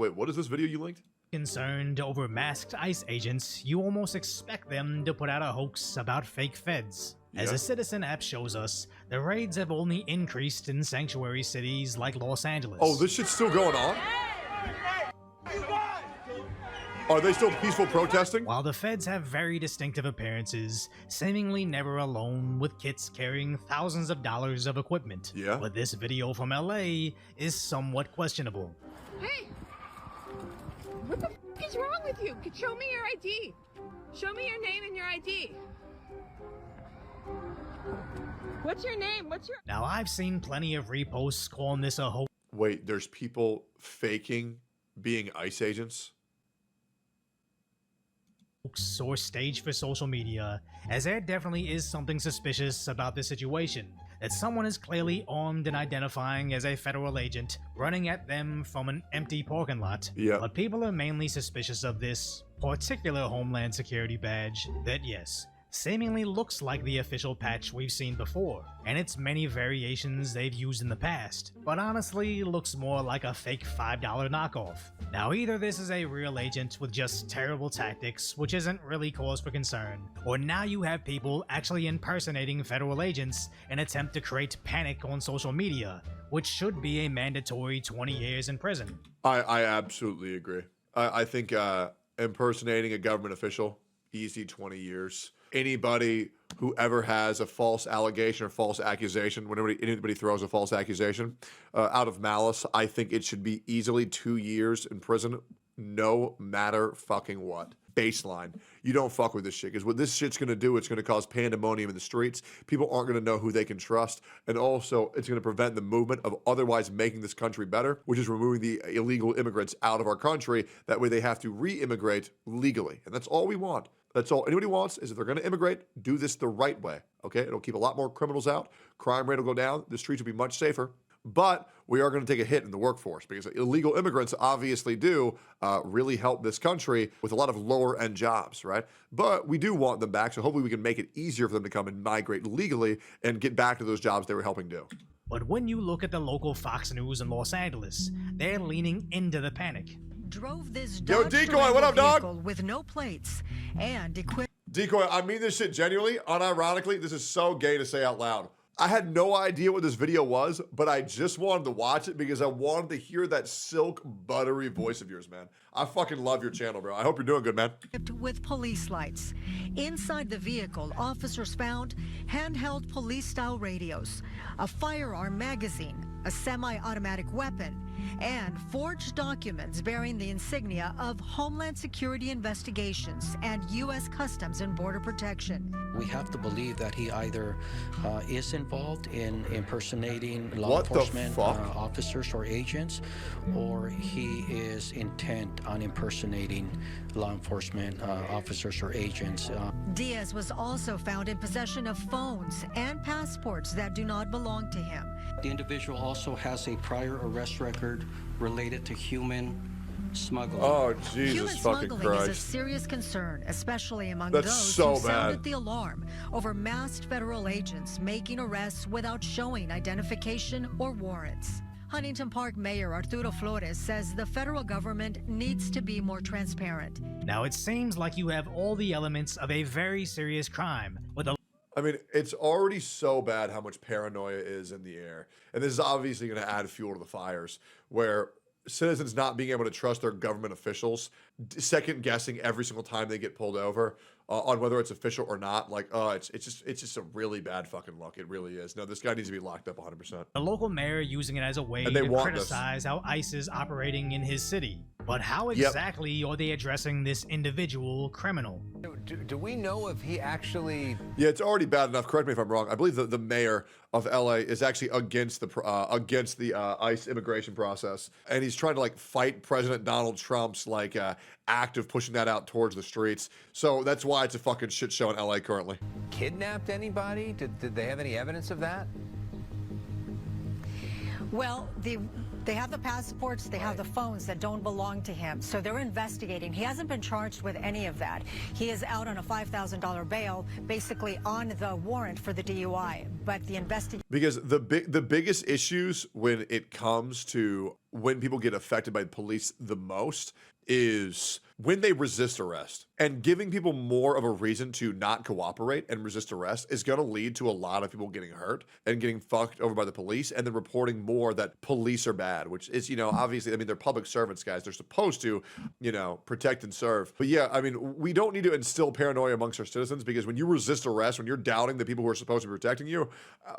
Wait, what is this video you linked? Concerned over masked ICE agents, you almost expect them to put out a hoax about fake feds. As a Citizen app shows us, the raids have only increased in sanctuary cities like Los Angeles. Oh, this shit's still going on? Are they still peaceful protesting? While the feds have very distinctive appearances, seemingly never alone, with kits carrying thousands of dollars of equipment. Yeah. But this video from LA is somewhat questionable. Hey! What the f is wrong with you? Show me your ID. Show me your name and your ID. What's your name? Now, I've seen plenty of reposts calling this a hoax. Wait, there's people faking being ICE agents? Or stage for social media, as there definitely is something suspicious about this situation, that someone is clearly armed and identifying as a federal agent running at them from an empty parking lot. Yeah. But people are mainly suspicious of this particular Homeland Security badge that, yes, seemingly looks like the official patch we've seen before, and its many variations they've used in the past, but honestly looks more like a fake $5 knockoff. Now, either this is a real agent with just terrible tactics, which isn't really cause for concern, or now you have people actually impersonating federal agents in an attempt to create panic on social media, which should be a mandatory 20 years in prison. I absolutely agree. I think impersonating a government official, easy 20 years. Anybody who ever has a false allegation or false accusation, whenever anybody throws a false accusation out of malice, I think it should be easily 2 years in prison, no matter fucking what. Baseline. You don't fuck with this shit, because what this shit's going to do, it's going to cause pandemonium in the streets. People aren't going to know who they can trust, and also it's going to prevent the movement of otherwise making this country better, which is removing the illegal immigrants out of our country. That way they have to re-immigrate legally, and that's all we want. That's all anybody wants, is if they're going to immigrate, do this the right way, okay? It'll keep a lot more criminals out. Crime rate will go down. The streets will be much safer. But we are going to take a hit in the workforce, because illegal immigrants obviously do really help this country with a lot of lower-end jobs, right? But we do want them back, so hopefully we can make it easier for them to come and migrate legally and get back to those jobs they were helping do. But when you look at the local Fox News in Los Angeles, they're leaning into the panic. Drove this Yo, Decoy, what up, dog? With no plates and equipment. Decoy, I mean this shit genuinely, unironically. This is so gay to say out loud. I had no idea what this video was, but I just wanted to watch it because I wanted to hear that silk, buttery voice of yours, man. I fucking love your channel, bro. I hope you're doing good, man. With police lights. Inside the vehicle, officers found handheld police-style radios, a firearm magazine, a semi-automatic weapon, and forged documents bearing the insignia of Homeland Security Investigations and U.S. Customs and Border Protection. We have to believe that he either is involved in impersonating law enforcement officers or agents, or he is intent on impersonating law enforcement officers or agents. Diaz was also found in possession of phones and passports that do not belong to him. The individual also has a prior arrest record related to human smuggling. Oh, Jesus Human fucking smuggling Christ. is a serious concern, especially among That's those so who sounded bad. the alarm over masked federal agents making arrests without showing identification or warrants. Huntington Park Mayor Arturo Flores says the federal government needs to be more transparent. Now, it seems like you have all the elements of a very serious crime, with a I mean, it's already so bad how much paranoia is in the air. And this is obviously going to add fuel to the fires, where citizens not being able to trust their government officials, second guessing every single time they get pulled over on whether it's official or not. Like, it's just a really bad fucking look. It really is. No, this guy needs to be locked up 100%. the local mayor using it as a way And they to want criticize how ICE is operating in his city. But how exactly are they addressing this individual criminal? Do we know if he actually... Yeah, it's already bad enough. Correct me if I'm wrong. I believe the mayor of LA is actually against the ICE immigration process, and he's trying to like fight President Donald Trump's like act of pushing that out towards the streets. So that's why it's a fucking shit show in LA currently. Kidnapped anybody? Did they have any evidence of that? Well, they have the passports, they have the phones that don't belong to him, so they're investigating. He hasn't been charged with any of that. He is out on a $5,000 bail, basically on the warrant for the DUI. But the investigation... Because the biggest issues when it comes to when people get affected by police the most is when they resist arrest. And giving people more of a reason to not cooperate and resist arrest is going to lead to a lot of people getting hurt and getting fucked over by the police, and then reporting more that police are bad, which is, you know, obviously, I mean, they're public servants, guys. They're supposed to, you know, protect and serve. But yeah, I mean, we don't need to instill paranoia amongst our citizens, because when you resist arrest, when you're doubting the people who are supposed to be protecting you,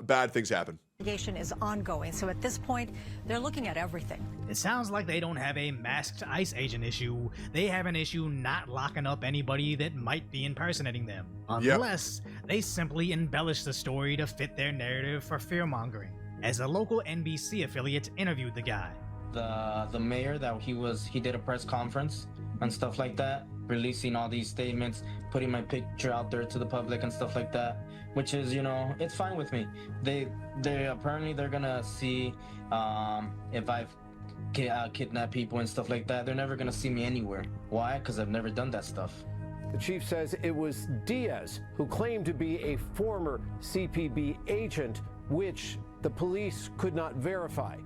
bad things happen. Investigation is ongoing, so at this point, they're looking at everything. It sounds like they don't have a masked ICE agent issue. They have an issue not locking up anybody that might be impersonating them. Unless they simply embellish the story to fit their narrative for fear-mongering. As a local NBC affiliate interviewed the guy. The mayor that he did a press conference and stuff like that, releasing all these statements, putting my picture out there to the public and stuff like that, which is, you know, it's fine with me. They apparently they're gonna see if I've kidnapped people and stuff like that. They're never gonna see me anywhere. Why? Because I've never done that stuff. The chief says it was Diaz who claimed to be a former CPB agent, which the police could not verify.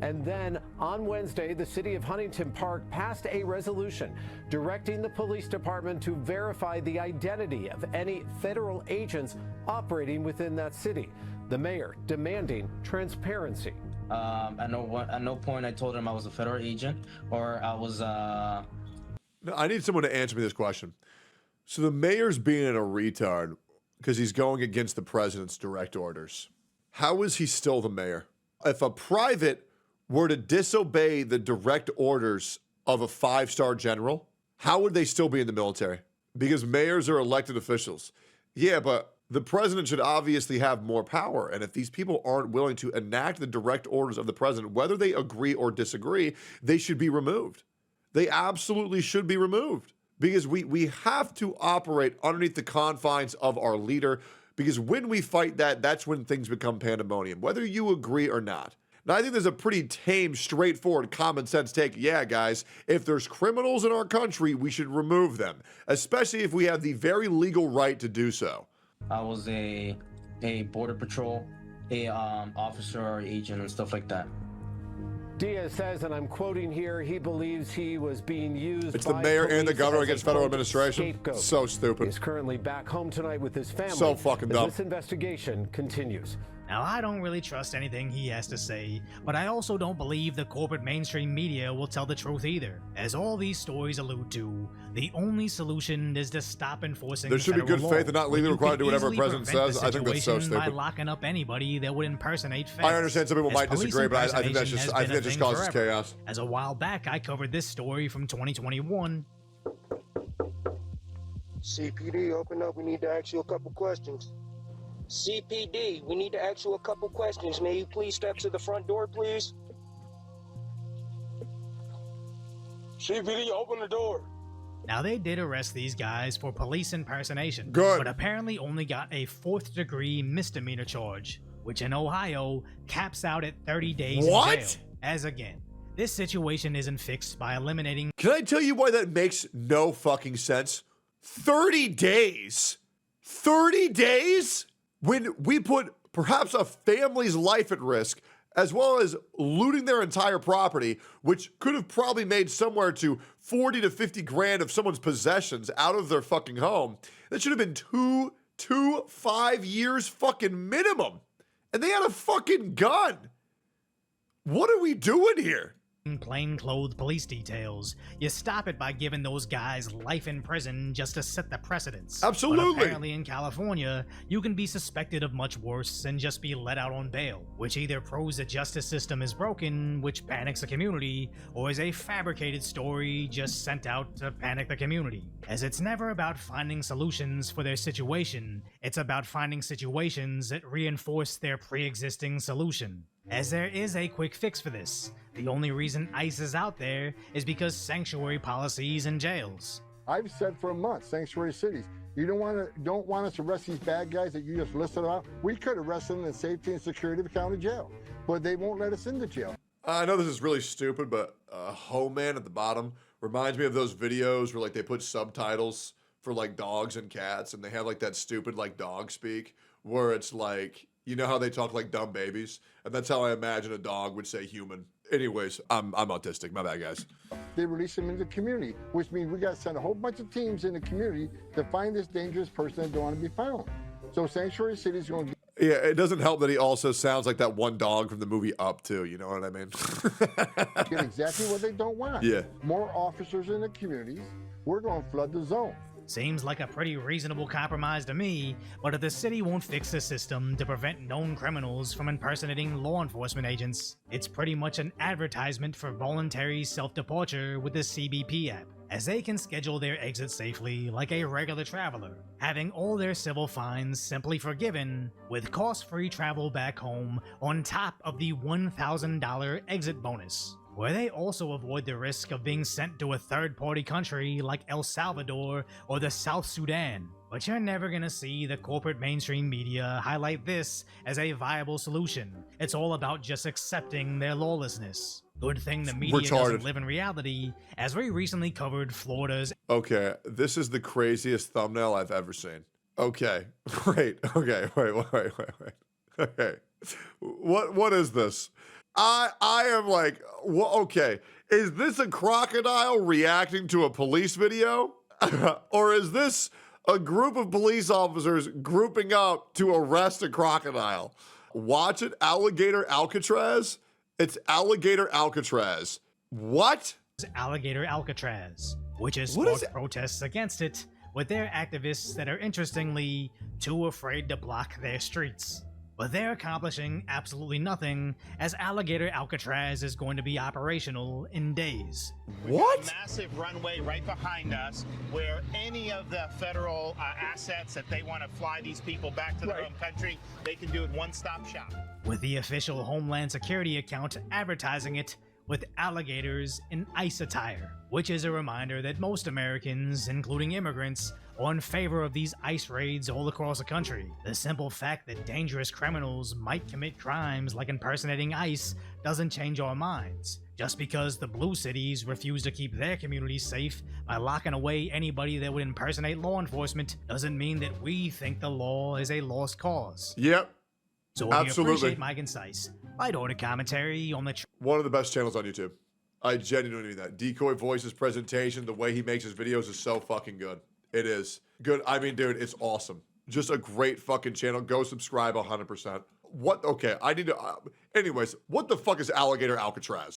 And then on Wednesday, the city of Huntington Park passed a resolution directing the police department to verify the identity of any federal agents operating within that city. The mayor demanding transparency. At no point I told him I was a federal agent or I was. No, I need someone to answer me this question. So the mayor's being a retard because he's going against the president's direct orders. How is he still the mayor? If a private were to disobey the direct orders of a 5-star general, how would they still be in the military? Because mayors are elected officials. Yeah, but the president should obviously have more power. And if these people aren't willing to enact the direct orders of the president, whether they agree or disagree, they should be removed. They absolutely should be removed. Because we have to operate underneath the confines of our leader. Because when we fight that, that's when things become pandemonium, whether you agree or not. Now, I think there's a pretty tame, straightforward, common sense take. Yeah, guys, if there's criminals in our country, we should remove them, especially if we have the very legal right to do so. I was a border patrol, officer or agent and stuff like that. Diaz says, and I'm quoting here, he believes he was being used. It's the mayor and the governor against federal administration. So stupid. He's currently back home tonight with his family. So fucking dumb. This investigation continues. Now, I don't really trust anything he has to say, but I also don't believe the corporate mainstream media will tell the truth either. As all these stories allude to, the only solution is to stop enforcing there should be good faith and not legally required to do whatever the president says. I think that's so stupid. By locking up anybody that would impersonate feds. I understand some people might disagree, but I think that just causes chaos. As a while back, I covered this story from 2021. CPD, open up. We need to ask you a couple questions. CPD, we need to ask you a couple questions. May you please step to the front door, please? CPD, open the door. Now, they did arrest these guys for police impersonation, Good. but apparently only got a 4th-degree misdemeanor charge, which in Ohio caps out at 30 days in jail. As again, this situation isn't fixed by eliminating... Can I tell you why that makes no fucking sense? 30 days? 30 days? When we put perhaps a family's life at risk, as well as looting their entire property, which could have probably made somewhere to 40 to 50 grand of someone's possessions out of their fucking home, that should have been 5 years fucking minimum. And they had a fucking gun. What are we doing here? Plainclothes police details. You stop it by giving those guys life in prison just to set the precedence. Absolutely. But apparently in California, you can be suspected of much worse and just be let out on bail, which either proves the justice system is broken, which panics the community, or is a fabricated story just sent out to panic the community. As it's never about finding solutions for their situation, it's about finding situations that reinforce their pre-existing solution. As there is a quick fix for this. The only reason ICE is out there is because sanctuary policies and jails. I've said for a month, sanctuary cities. You don't want us to arrest these bad guys that you just listed out. We could arrest them in the safety and security of a county jail, but they won't let us into jail. I know this is really stupid, but Home Man at the bottom reminds me of those videos where like they put subtitles for like dogs and cats, and they have like that stupid like dog speak where it's like, you know how they talk like dumb babies? And that's how I imagine a dog would say human. Anyways, I'm autistic. My bad, guys. They release them into the community, which means we got to send a whole bunch of teams in the community to find this dangerous person that don't want to be found. So Sanctuary City is going to Yeah, it doesn't help that he also sounds like that one dog from the movie Up, too. You know what I mean? get exactly what they don't want. Yeah. More officers in the communities. We're going to flood the zone. Seems like a pretty reasonable compromise to me, but if the city won't fix the system to prevent known criminals from impersonating law enforcement agents, it's pretty much an advertisement for voluntary self-departure with the CBP app, as they can schedule their exit safely like a regular traveler, having all their civil fines simply forgiven with cost-free travel back home on top of the $1,000 exit bonus, where they also avoid the risk of being sent to a third-party country like El Salvador or the South Sudan. But you're never gonna see the corporate mainstream media highlight this as a viable solution. It's all about just accepting their lawlessness. Good thing the media doesn't live in reality, as we recently covered Florida's... Okay, this is the craziest thumbnail I've ever seen. Okay, wait, okay. What is this? I am like, okay, is this a crocodile reacting to a police video? Or is this a group of police officers grouping up to arrest a crocodile? Watch it, Alligator Alcatraz? It's Alligator Alcatraz. What? Alligator Alcatraz, which has sparked protests against it, with their activists that are interestingly too afraid to block their streets. But they're accomplishing absolutely nothing, as Alligator Alcatraz is going to be operational in days. What? A massive runway right behind us where any of the federal assets that they want to fly these people back to their home country, they can do it one-stop shop. With the official Homeland Security account advertising it with alligators in ICE attire, which is a reminder that most Americans, including immigrants, are in favor of these ICE raids all across the country. The simple fact that dangerous criminals might commit crimes like impersonating ICE doesn't change our minds. Just because the blue cities refuse to keep their communities safe by locking away anybody that would impersonate law enforcement doesn't mean that we think the law is a lost cause. Yep. So if you appreciate my concise, light-order commentary on the... One of the best channels on YouTube. I genuinely mean that. Decoy Voice's presentation, the way he makes his videos is so fucking good. It is. Good. I mean, dude, it's awesome. Just a great fucking channel. Go subscribe 100%. What? Okay, I need to... anyways, what the fuck is Alligator Alcatraz?